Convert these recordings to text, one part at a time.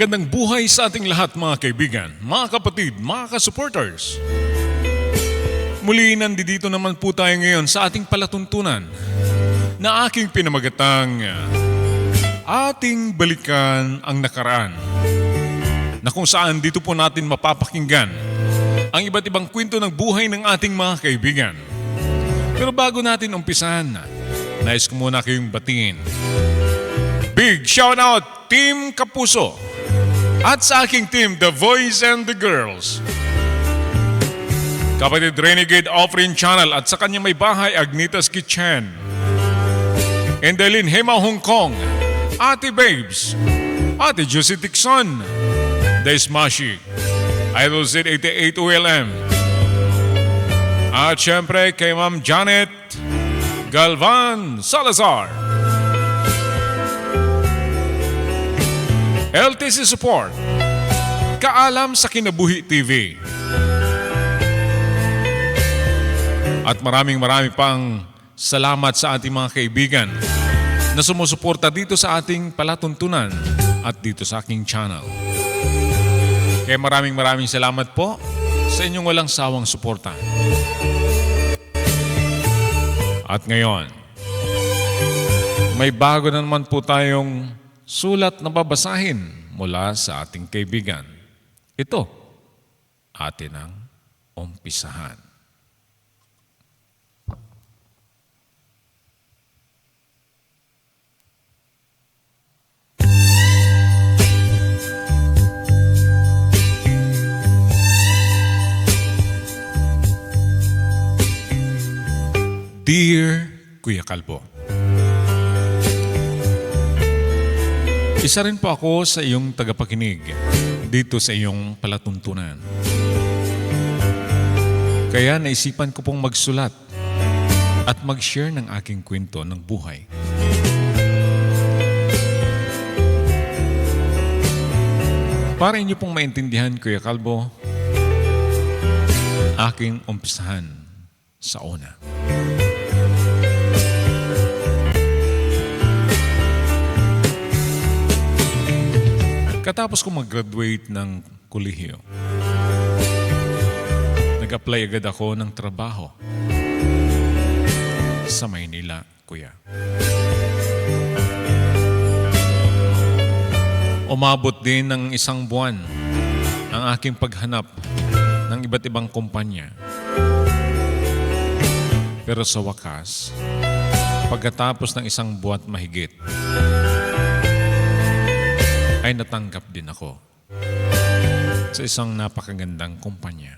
Magandang buhay sa ating lahat mga kaibigan, mga kapatid, mga ka-supporters. Muli nandito naman po tayo ngayon sa ating palatuntunan na aking pinamagatang ating balikan ang nakaraan, na kung saan dito po natin mapapakinggan ang iba't ibang kwento ng buhay ng ating mga kaibigan. Pero bago natin umpisahan, nais ko muna kayong batiin. Big shout out Team Kapuso at sa aking team, The Voice and the Girls. Kapatid Renegade Offering Channel at sa kanyang may bahay, Agnita's Kitchen. Endelin Hema Hong Kong, Ate Babes, Ate Josie Dixon, The Smashy, Idol Z88 ULM. At syempre kay Ma'am Janet Galvan Salazar. LTC Support, Kaalam sa Kinabuhi TV. At maraming pang salamat sa ating mga kaibigan na sumusuporta dito sa ating palatuntunan at dito sa aking channel. Kaya maraming salamat po sa inyong walang sawang suporta. At ngayon, may bago na naman po tayong sulat na babasahin mula sa ating kaibigan. Ito, atin ang umpisahan. Dear Kuya Kalbo, isa rin po ako sa iyong tagapakinig dito sa iyong palatuntunan. Kaya naisipan ko pong magsulat at mag-share ng aking kwento ng buhay. Para inyo pong maintindihan, Kuya Kalbo, aking umpisahan sa una. Katapos ko mag-graduate ng kolehiyo, nag-apply agad ako ng trabaho sa Maynila, Kuya. Umabot din ng isang buwan ang aking paghanap ng iba't ibang kumpanya. Pero sa wakas, pagkatapos ng isang buwan mahigit, ay natanggap din ako sa isang napakagandang kumpanya.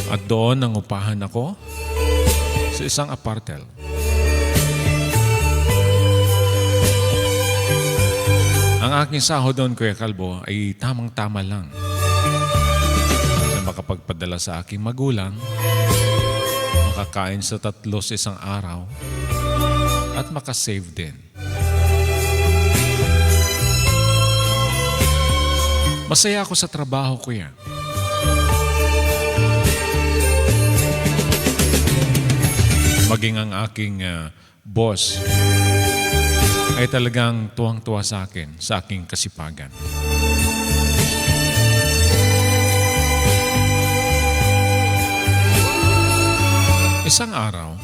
At doon nangupahan ako sa isang apartel. Ang aking sahod doon, Kuya Kalbo, ay tamang-tama lang na makapagpadala sa aking magulang, makakain sa 3 sa isang araw, at makasave din. Masaya ako sa trabaho, Kuya. Maging ang aking boss ay talagang tuwang-tuwa sa akin, sa aking kasipagan. Isang araw,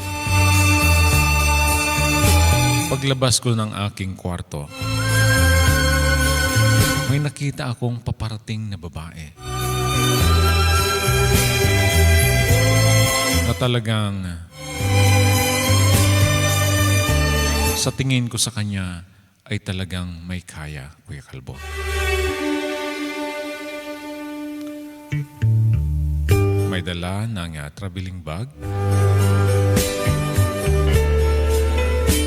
paglabas ko ng aking kwarto, may nakita akong paparating na babae na talagang sa tingin ko sa kanya ay talagang may kaya, Kuya Kalbo. May dala ng traveling bag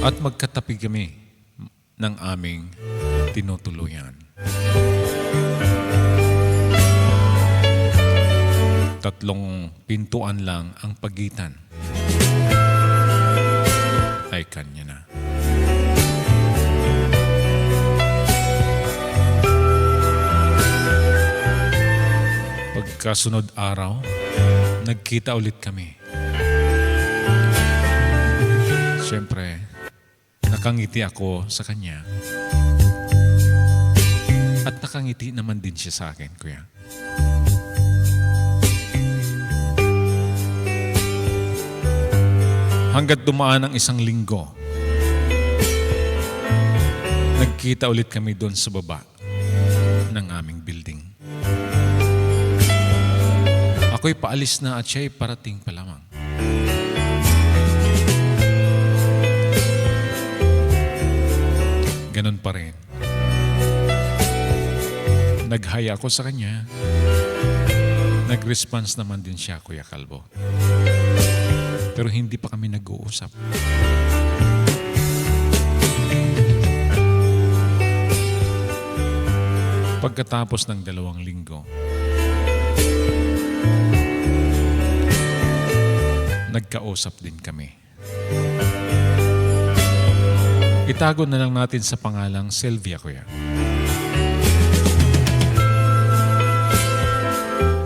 at magkatabi kami ng aming tinutuluyan. 3 pintuan lang ang pagitan ay kanya na. Pagkasunod araw, nagkita ulit kami. Siyempre, nakangiti ako sa kanya. At nakangiti naman din siya sa akin, kuya. Hanggat dumaan ang isang linggo, nagkita ulit kami doon sa baba ng aming building. Ako'y paalis na at siya'y parating pa lamang. Ganon pa rin. Nag-hi ako sa kanya. Nag-response naman din siya, Kuya Calvo. Pero hindi pa kami nag-uusap. Pagkatapos ng 2 linggo, nagkausap din kami. Itago na lang natin sa pangalang Sylvia, kuya.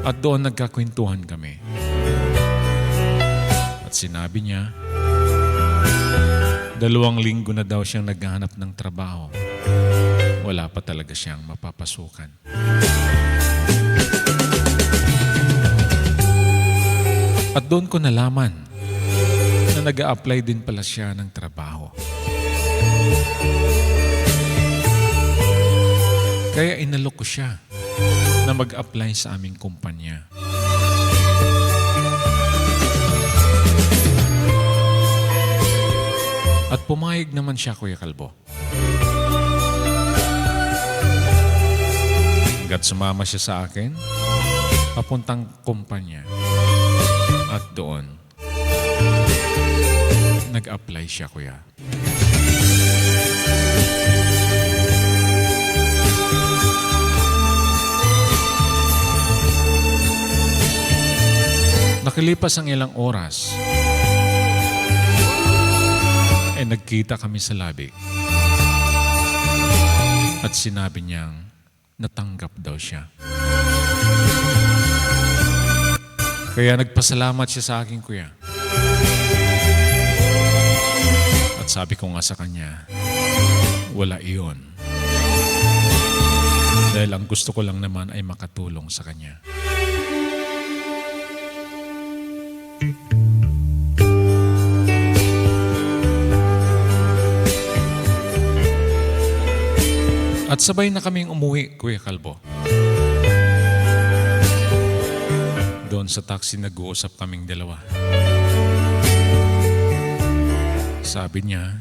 At doon nagkakwentuhan kami. At sinabi niya, 2 linggo na daw siyang naghahanap ng trabaho. Wala pa talaga siyang mapapasukan. At doon ko nalaman na nag-a-apply din pala siya ng trabaho. Kaya inalok ko siya na mag-apply sa aming kumpanya. At pumayag naman siya, Kuya Calvo. Hanggat sumama siya sa akin, papuntang kumpanya. At doon, nag-apply siya, kuya. Nakalipas ang ilang oras, nagkita kami sa labi. At sinabi niyang natanggap daw siya. Kaya nagpasalamat siya sa akin, kuya. At sabi ko nga sa kanya, wala iyon. Dahil ang gusto ko lang naman ay makatulong sa kanya. At sabay na kaming umuwi, Kuya Calvo. Doon sa taxi nag-uusap kaming dalawa. Sabi niya,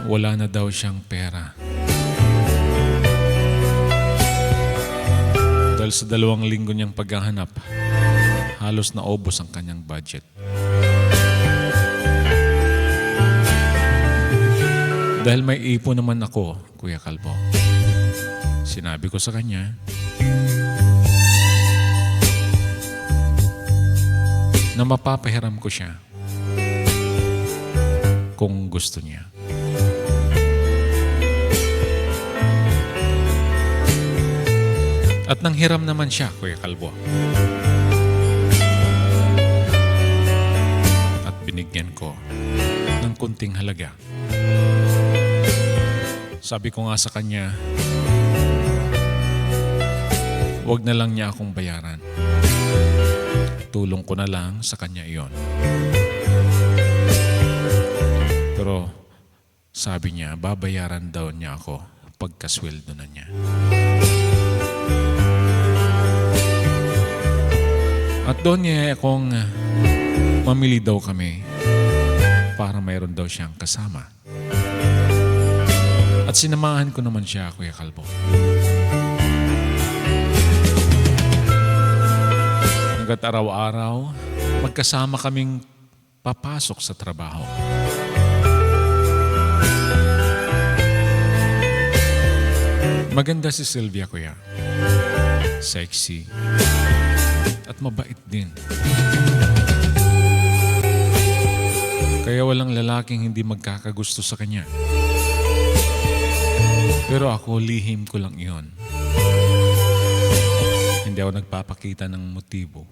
wala na daw siyang pera. Dahil sa 2 linggo niyang paghahanap, halos naubos ang kanyang budget. Dahil may ipon naman ako, Kuya Calvo. Sinabi ko sa kanya, na mapapahiram ko siya kung gusto niya. At nanghiram naman siya, Kuya Calvo. At binigyan ko ng kunting halaga. Sabi ko nga sa kanya, wag na lang niya akong bayaran. Tulong ko na lang sa kanya iyon. Pero sabi niya, babayaran daw niya ako pagkasweldo na niya. At doon niya akong mamili daw kami para mayroon daw siyang kasama. At sinamahan ko naman siya, Kuya Calvo. Hanggat araw-araw, magkasama kaming papasok sa trabaho. Maganda si Sylvia, kuya. Sexy. At mabait din. Kaya walang lalaking hindi magkakagusto sa kanya. Pero ako, lihim ko lang iyon. Hindi ako nagpapakita ng motibo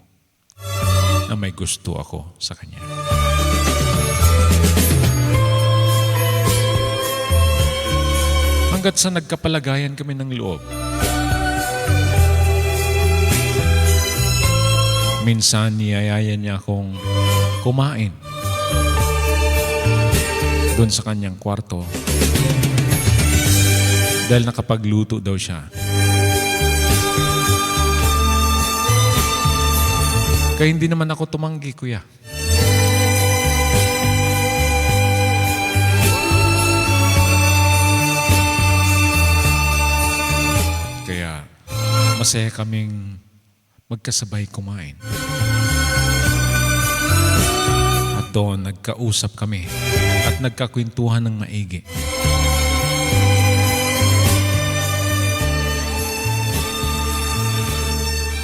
na may gusto ako sa kanya. Hanggat sa nagkapalagayan kami ng loob. Minsan niyayaya niya akong kumain doon sa kanyang kwarto dahil nakapagluto daw siya. Kaya hindi naman ako tumanggi, kuya. Kaya masaya kaming magkasabay kumain. At doon nagkausap kami at nagkakwentuhan ng maigi.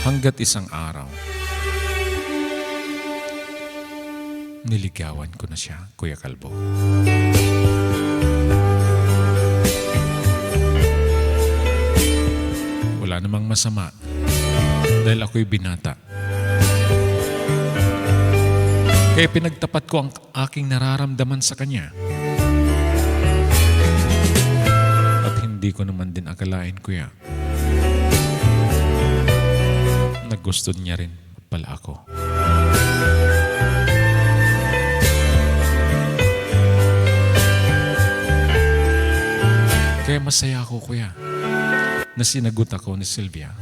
Hanggat isang araw, niligawan ko na siya, Kuya Kalbo. Wala namang masama dahil ako'y binata. Kaya pinagtapat ko ang aking nararamdaman sa kanya. At hindi ko naman din akalain, kuya, na gusto niya rin pala ako. Kaya masaya ako, kuya, na sinagot ako ni Sylvia.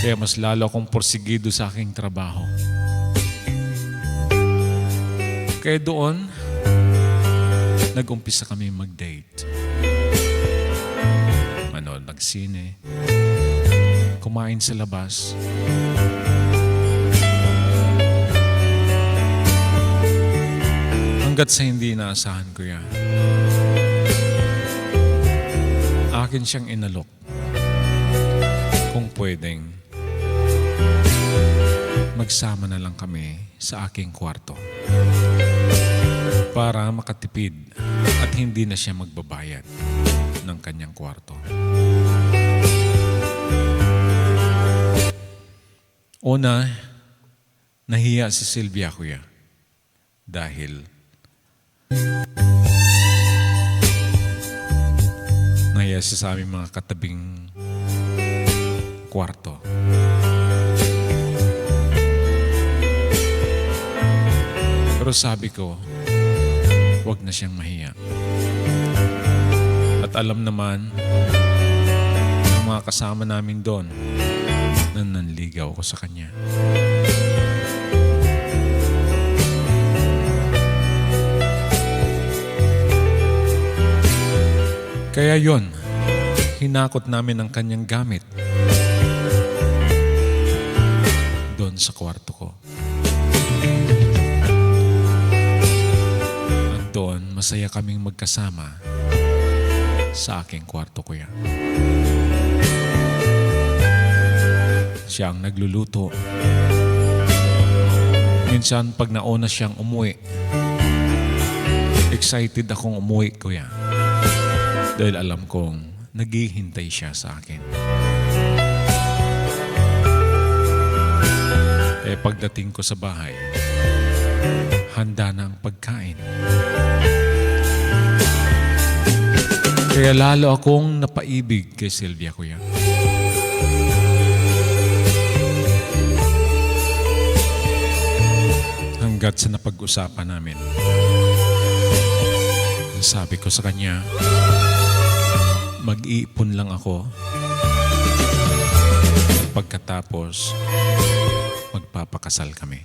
Kaya mas lalo akong porsigido sa aking trabaho. Kaya doon, nag-umpisa kami mag-date. Manood ng sine, kumain sa labas. Hanggat sa hindi inaasahan ko yan, akin siyang inalok kung pwedeng magsama na lang kami sa aking kwarto para makatipid at hindi na siya magbabayad ng kanyang kwarto. Una, nahiya si Sylvia, kuya, dahil nahiya siya sa aming mga katabing kwarto. Pero sabi ko, huwag na siyang mahiya. At alam naman ng mga kasama namin doon na nanligaw ko sa kanya. Kaya yon, hinakot namin ang kanyang gamit doon sa kwarto ko. Doon, masaya kaming magkasama sa aking kwarto, kuya. Siya ang nagluluto. Minsan, pag nauna siyang umuwi, excited akong umuwi, kuya. Dahil alam kong naghihintay siya sa akin. Eh, pagdating ko sa bahay, handa na ang pagkain. Kaya lalo akong napaibig kay Sylvia, kuya. Hanggat sa napag-usapan namin, sabi ko sa kanya, mag-iipon lang ako. At pagkatapos, magpapakasal kami.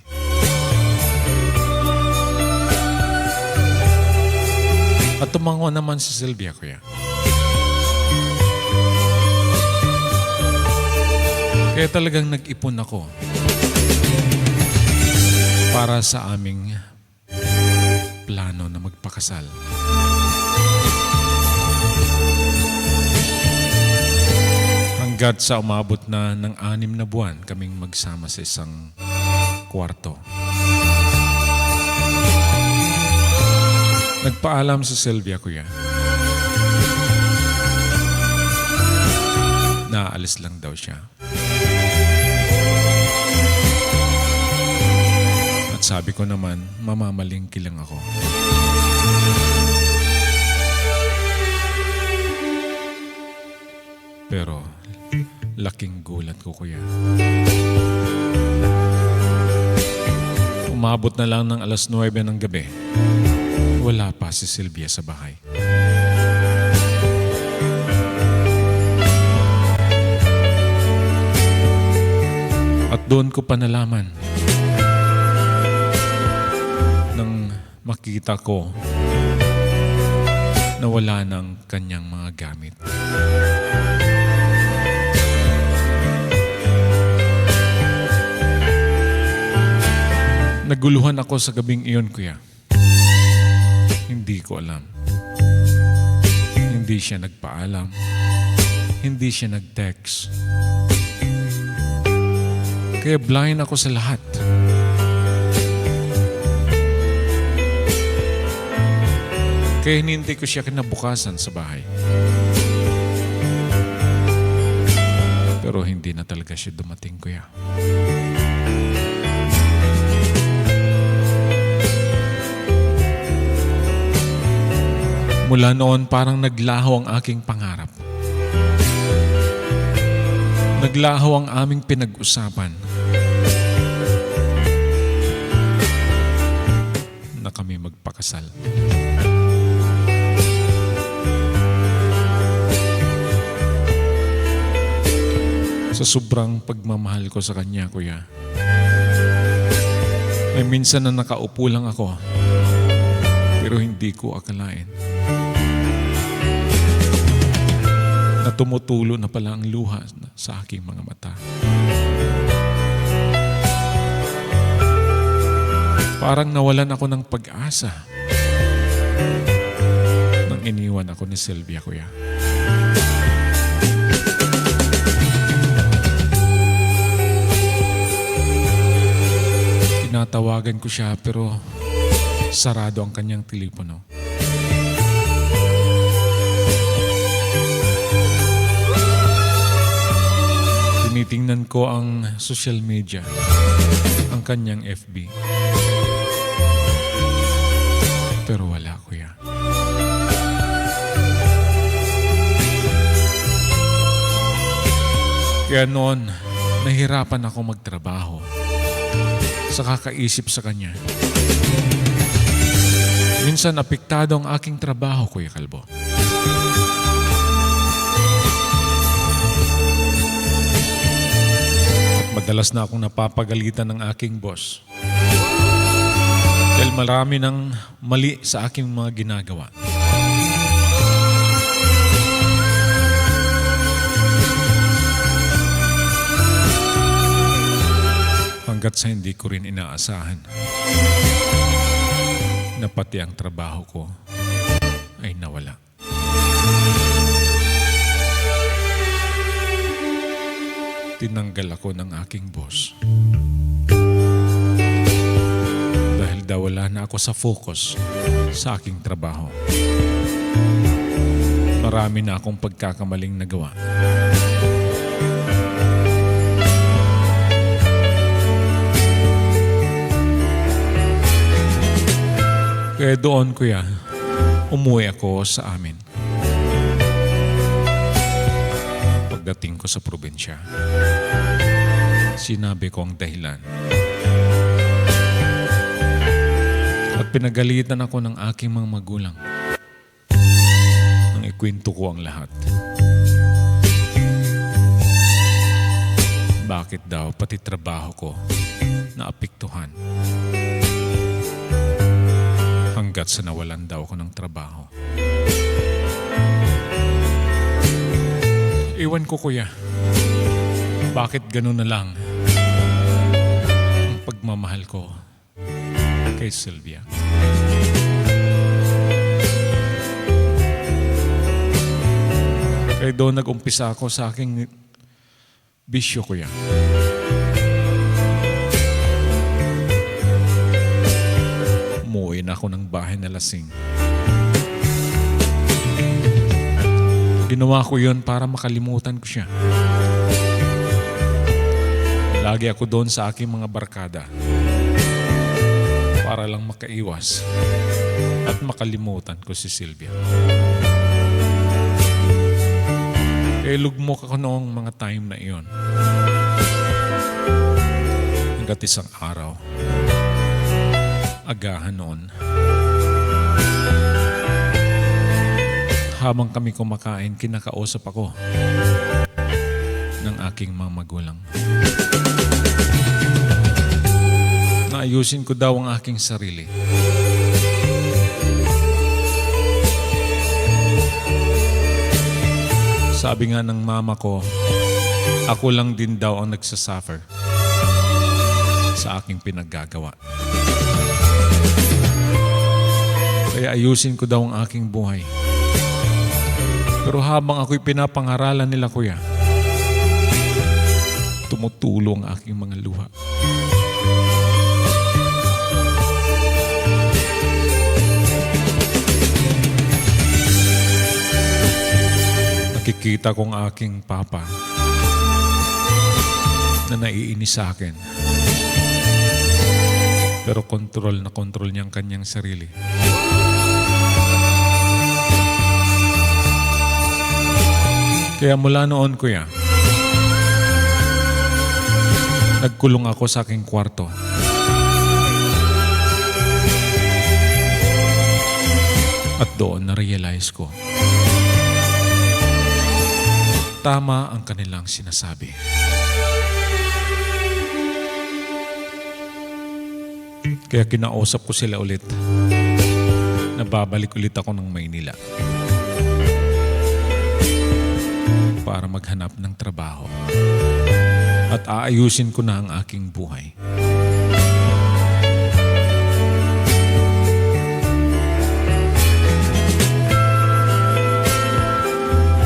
At tumango naman si Sylvia, kuya. Kaya talagang nag-ipon ako para sa aming plano na magpakasal. Hanggat sa umabot na ng 6 na buwan kaming magsama sa isang kwarto. Nagpaalam si Sylvia, kuya. Naalis lang daw siya. At sabi ko naman, mamamalingki lang ako. Pero laking gulat ko, kuya. Umabot na lang ng 9:00 ng gabi. Wala pa si Sylvia sa bahay. At doon ko pa nalaman nang makita ko na wala ng kanyang mga gamit. Naguluhan ako sa gabing iyon, kuya. Hindi ko alam. Hindi siya nagpaalam. Hindi siya nag-text. Kaya blind ako sa lahat. Kaya hinintay ko siya kinabukasan sa bahay. Pero hindi na talaga siya dumating, kuya. Mula noon, parang naglaho ang aking pangarap. Naglaho ang aming pinag-usapan na kami magpakasal. Sa sobrang pagmamahal ko sa kanya, kuya, may minsan na nakaupo lang ako, pero hindi ko akalain na tumutulo na pala ang luha sa aking mga mata. Parang nawalan ako ng pag-asa nang iniwan ako ni Sylvia, kuya. Tinatawagan ko siya pero sarado ang kanyang telepono. Tinitingnan ko ang social media, ang kanyang FB. Pero wala, kuya. Kaya noon, nahirapan ako magtrabaho sa kakaisip sa kanya. Minsan apektado ang aking trabaho, Kuya Kalbo. Madalas na akong napapagalitan ng aking boss dahil marami ng mali sa aking mga ginagawa. Hanggat sa hindi ko rin inaasahan na pati ang trabaho ko ay nawala. Tinanggal ako ng aking boss dahil daw wala na ako sa focus sa aking trabaho. Marami na akong pagkakamaling nagawa. Kaya doon, kuya, umuwi ako sa amin. Pagdating ko sa probinsya, sinabi ko ang dahilan. At pinagalitan ako ng aking mga magulang nang ikwento ko ang lahat. Bakit daw pati trabaho ko naapektuhan hanggat sa nawalan daw ako ng trabaho. Iwan ko, kuya. Bakit ganun na lang ang pagmamahal ko kay Sylvia? Kaya doon nag-umpisa ako sa aking bisyo, kuya. Umuwi na ako ng bahay na lasing. Ginawa ko yun para makalimutan ko siya. Lagi ako doon sa aking mga barkada para lang makaiwas at makalimutan ko si Sylvia. Kaya lugmok ako noong mga time na iyon. Hanggat isang araw, agahan noon, habang kami kumakain, kinakausap ako ng aking mga magulang. Naayusin ko daw ang aking sarili. Sabi nga ng mama ko, ako lang din daw ang nagsasuffer sa aking pinaggagawa. Kaya ayusin ko daw ang aking buhay. Pero habang ako'y pinapangaralan nila, kuya, tumutulo ang aking mga luha. Nakikita kong aking papa na naiinis sa akin. Pero kontrol na kontrol niya ang kanyang sarili. Kaya mula noon, kuya, nagkulong ako sa aking kwarto. At doon na-realize ko, tama ang kanilang sinasabi. Kaya kinausap ko sila ulit na babalik ulit ako ng Maynila para maghanap ng trabaho at aayusin ko na ang aking buhay.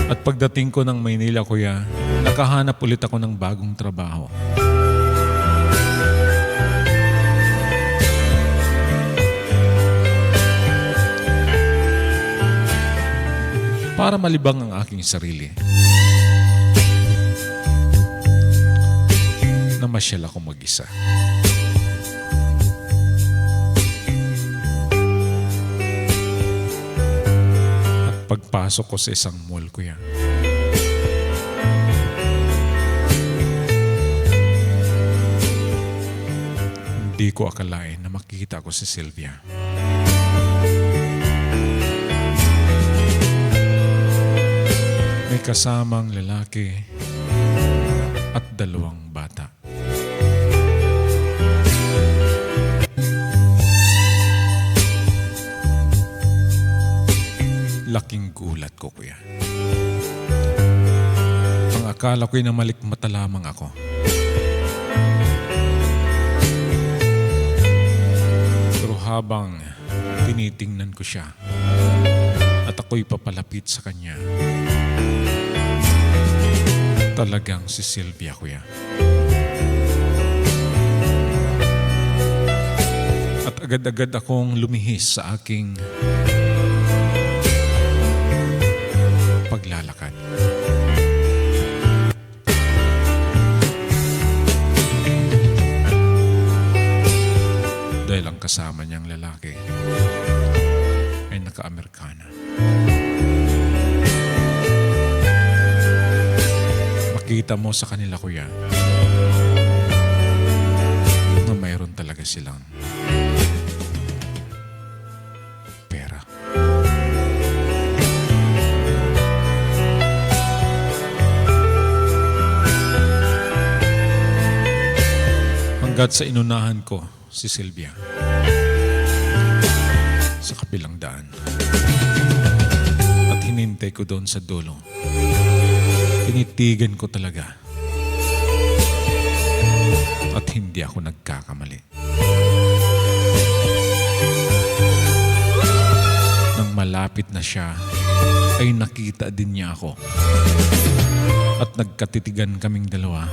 At pagdating ko ng Maynila, kuya, nakahanap ulit ako ng bagong trabaho. Para malibang ang aking sarili. Namasyal ako mag-isa. At pagpasok ko sa isang mall, kuya, hindi ko akalain na makikita ko si Sylvia. May kasamang lalaki at 2 bata. Laking gulat ko, kuya. Ang akala ko'y namalikmata lamang ako. Pero habang tinitingnan ko siya at ako'y papalapit sa kanya, talagang si Sylvia, kuya. At agad-agad akong lumihis sa aking paglalakad. Dahil ang kasama niyang lalaki ay naka-Amerikana. Makita mo sa kanila, kuya, na mayroon talaga silang pera. Hanggat sa inunahan ko si Sylvia sa kabilang daan at hinintay ko doon sa dulo. Tinitigan ko talaga at hindi ako nagkakamali. Nang malapit na siya, ay nakita din niya ako at nagkatitigan kaming dalawa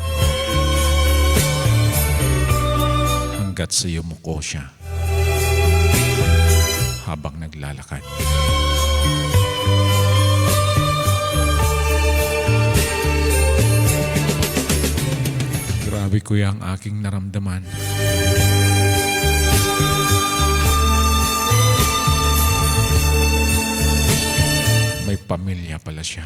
hanggat sa yumuko siya habang naglalakad. Grabe, kuya, ang aking naramdaman. May pamilya pala siya.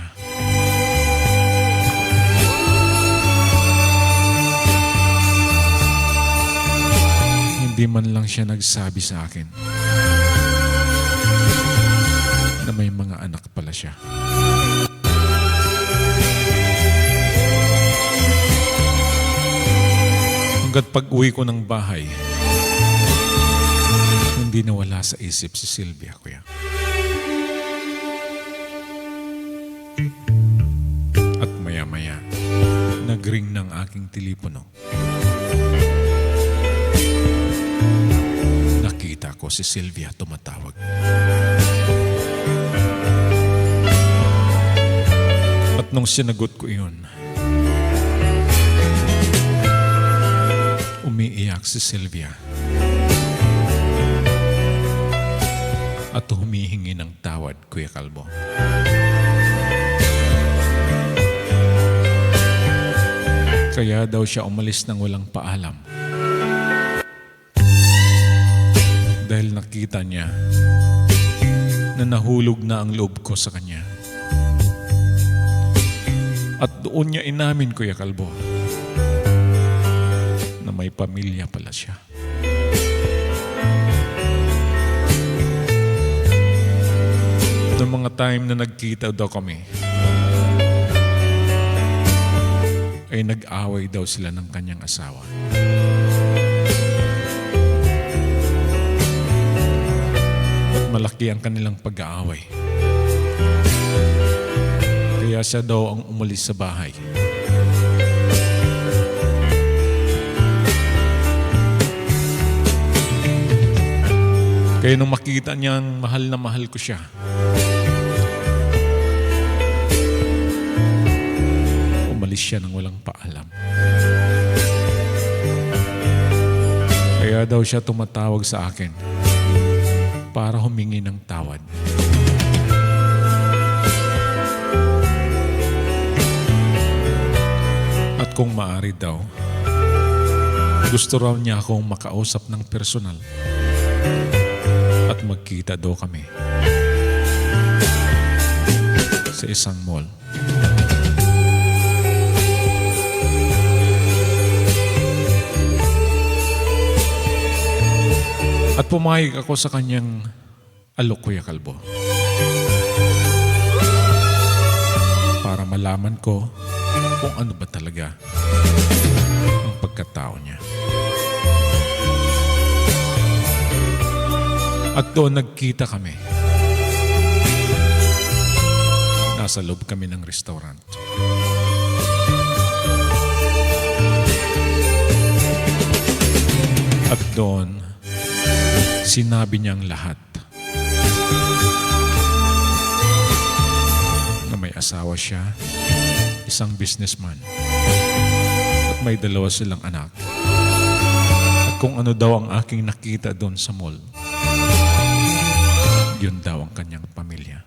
Hindi man lang siya nagsabi sa akin na may mga anak pala siya. Hanggat pag-uwi ko ng bahay, hindi nawala sa isip si Sylvia, kuya. At maya-maya, nag-ring ng aking telepono. Nakita ko si Sylvia tumatawag. At nung sinagot ko iyon, umiiyak si Sylvia at humihingi ng tawad, Kuya Kalbo. Kaya daw siya umalis ng walang paalam dahil nakita niya na nahulog na ang loob ko sa kanya. At doon niya inamin, Kuya Kalbo, na may pamilya pala siya. Noong mga time na nagkita daw kami, ay nag-away daw sila ng kanyang asawa. At malaki ang kanilang pag-aaway. Kaya siya daw ang umalis sa bahay. Kaya nung makita niyang mahal na mahal ko siya, umalis siya nang walang paalam. Kaya daw siya tumatawag sa akin para humingi ng tawad. At kung maaari daw, gusto raw niya akong makausap ng personal at magkita daw kami sa isang mall. At pumayag ako sa kanyang alok, Kuya Kalbo, para malaman ko kung ano ba talaga ang pagkatao niya. At doon nagkita kami. Nasa loob kami ng restaurant. At doon, sinabi niyang lahat. Na may asawa siya, isang businessman, at may 2 silang anak. At kung ano daw ang aking nakita doon sa mall, yun daw ang kanyang pamilya.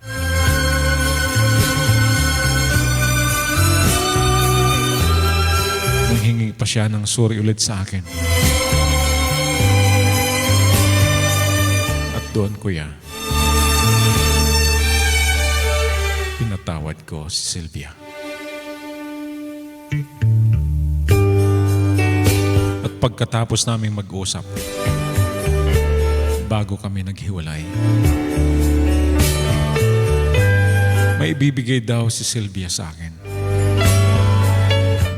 Nanghingi pa siya ng sorry ulit sa akin. At doon, kuya, pinatawad ko si Sylvia. At pagkatapos naming mag-usap, bago kami naghiwalay, may ibibigay daw si Sylvia sa akin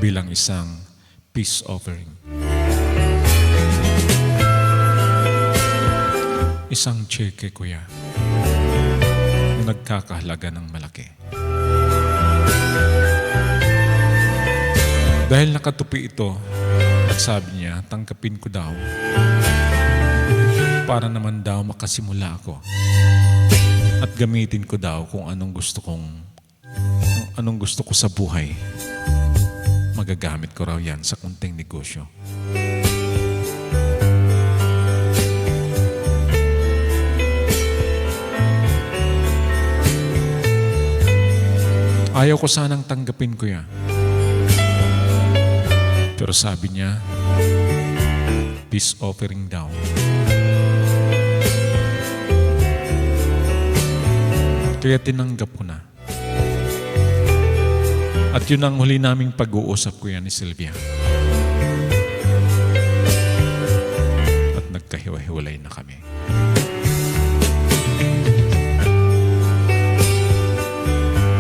bilang isang peace offering. Isang cheque, kuya, na nagkakahalaga ng malaki. Dahil nakatupi ito at sabi niya, tanggapin ko daw para naman daw makasimula ako at gamitin ko daw kung anong gusto ko sa buhay. Magagamit ko raw yan sa kunting negosyo. Ayaw ko sanang tanggapin ko yan. Pero sabi niya, peace offering daw. Kaya tinanggap ko na. At yun ang huli naming pag-uusap, kuya, ni Sylvia. At magkahiwa-hiwalay na kami.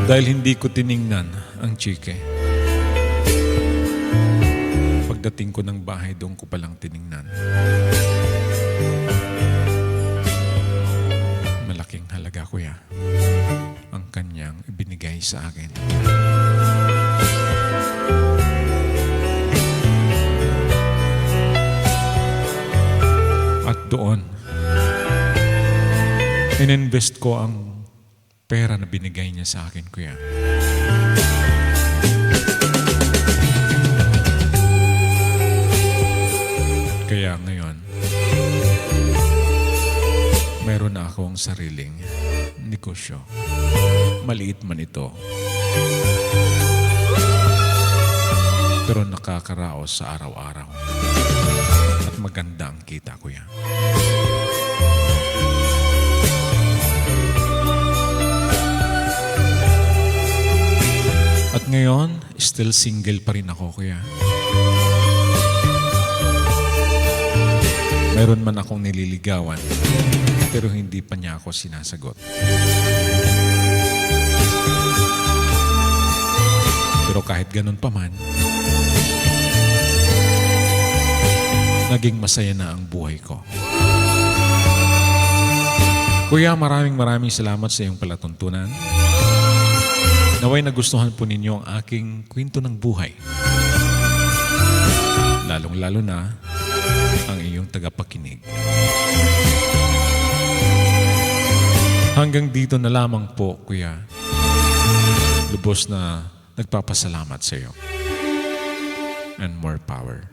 Dahil hindi ko tiningnan ang chike. Pagdating ko ng bahay, doon ko palang tiningnan. Malaking halaga, kuya, ang kanyang ibinigay sa akin. At doon, ininvest ko ang pera na binigay niya sa akin, kuya. Kaya ngayon, meron na akong sariling negosyo. Maliit man ito, pero nakakaraos sa araw-araw. At maganda ang kita, kuya. At ngayon, still single pa rin ako, kuya. Meron man akong nililigawan, pero hindi pa niya ako sinasagot. Pero kahit ganun pa man, naging masaya na ang buhay ko. Kuya, maraming salamat sa iyong palatuntunan. Naway nagustuhan po ninyo ang aking kwento ng buhay. Lalong-lalo na ang iyong tagapakinig. Hanggang dito na lamang po, kuya. Lubos na nagpapasalamat sa iyo. And more power.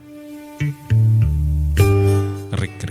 Rick.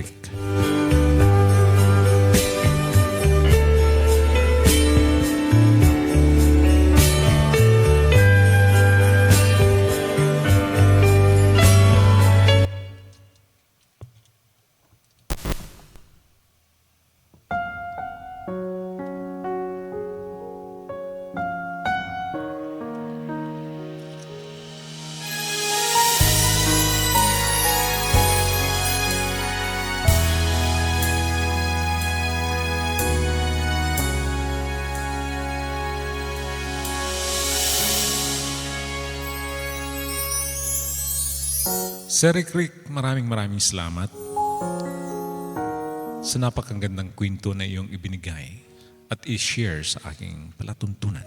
Sir Rick, maraming salamat sa napakagandang kwento na iyong ibinigay at i-share sa aking palatuntunan.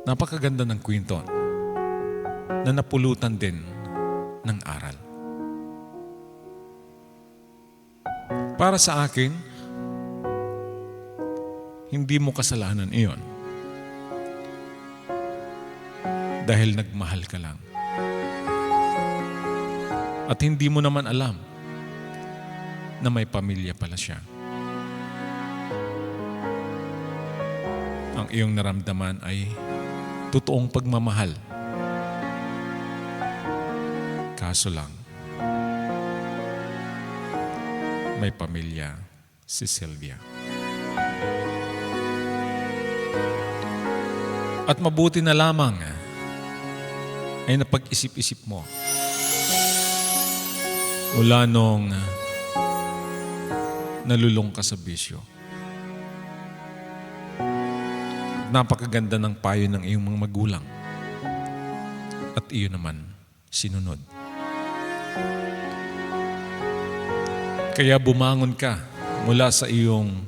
Napakaganda ng kwento na napulutan din ng aral. Para sa akin, hindi mo kasalanan iyon. Dahil nagmahal ka lang. At hindi mo naman alam na may pamilya pala siya. Ang iyong naramdaman ay totoong pagmamahal. Kaso lang, may pamilya si Sylvia. At mabuti na lamang ay napag-isip-isip mo mula nung nalulong ka sa bisyo. Napakaganda ng payo ng iyong mga magulang at iyo naman sinunod. Kaya bumangon ka mula sa iyong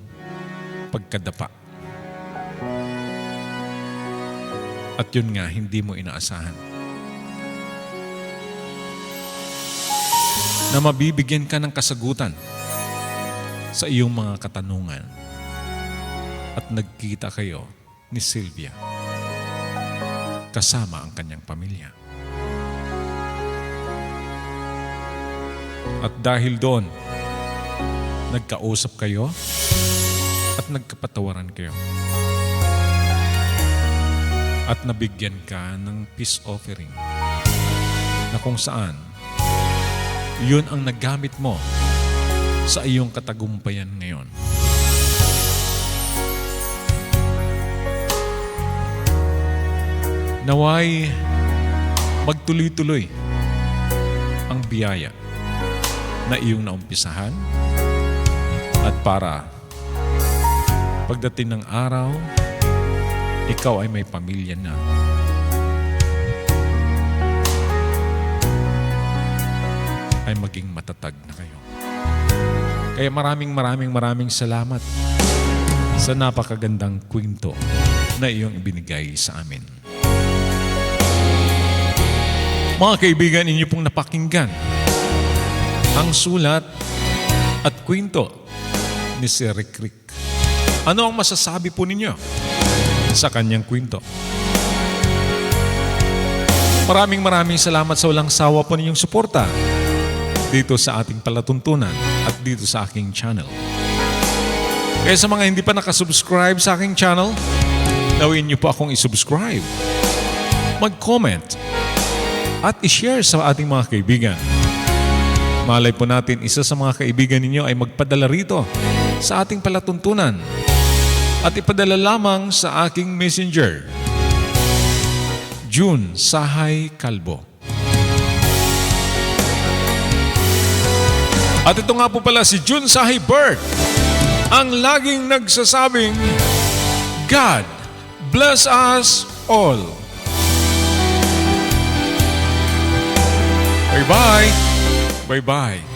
pagkadapa. At yun nga, hindi mo inaasahan na mabibigyan ka ng kasagutan sa iyong mga katanungan. At nagkita kayo ni Sylvia kasama ang kanyang pamilya. At dahil doon, nagkausap kayo at nagkapatawaran kayo. At nabigyan ka ng peace offering na kung saan yun ang nagamit mo sa iyong katagumpayan ngayon. Naway magtuloy-tuloy ang biyaya na iyong naumpisahan at para pagdating ng araw, ikaw ay may pamilya na. Ay maging matatag na kayo. Kaya maraming salamat sa napakagandang kwento na iyong ibinigay sa amin. Mga kaibigan, inyo pong napakinggan ang sulat at kwento ni Sir Rick. Ano ang masasabi po ninyo sa kanyang kwento? Maraming salamat sa walang sawa po ninyong suporta dito sa ating palatuntunan at dito sa aking channel. Kaya sa mga hindi pa nakasubscribe sa aking channel, gawin niyo po akong isubscribe, mag-comment, at i-share sa ating mga kaibigan. Malay po natin, isa sa mga kaibigan ninyo ay magpadala rito sa ating palatuntunan at ipadala lamang sa aking messenger, June Sahay Calvo. At ito nga po pala si June Sahay Bird, ang laging nagsasabing, God bless us all. Bye-bye. Bye-bye.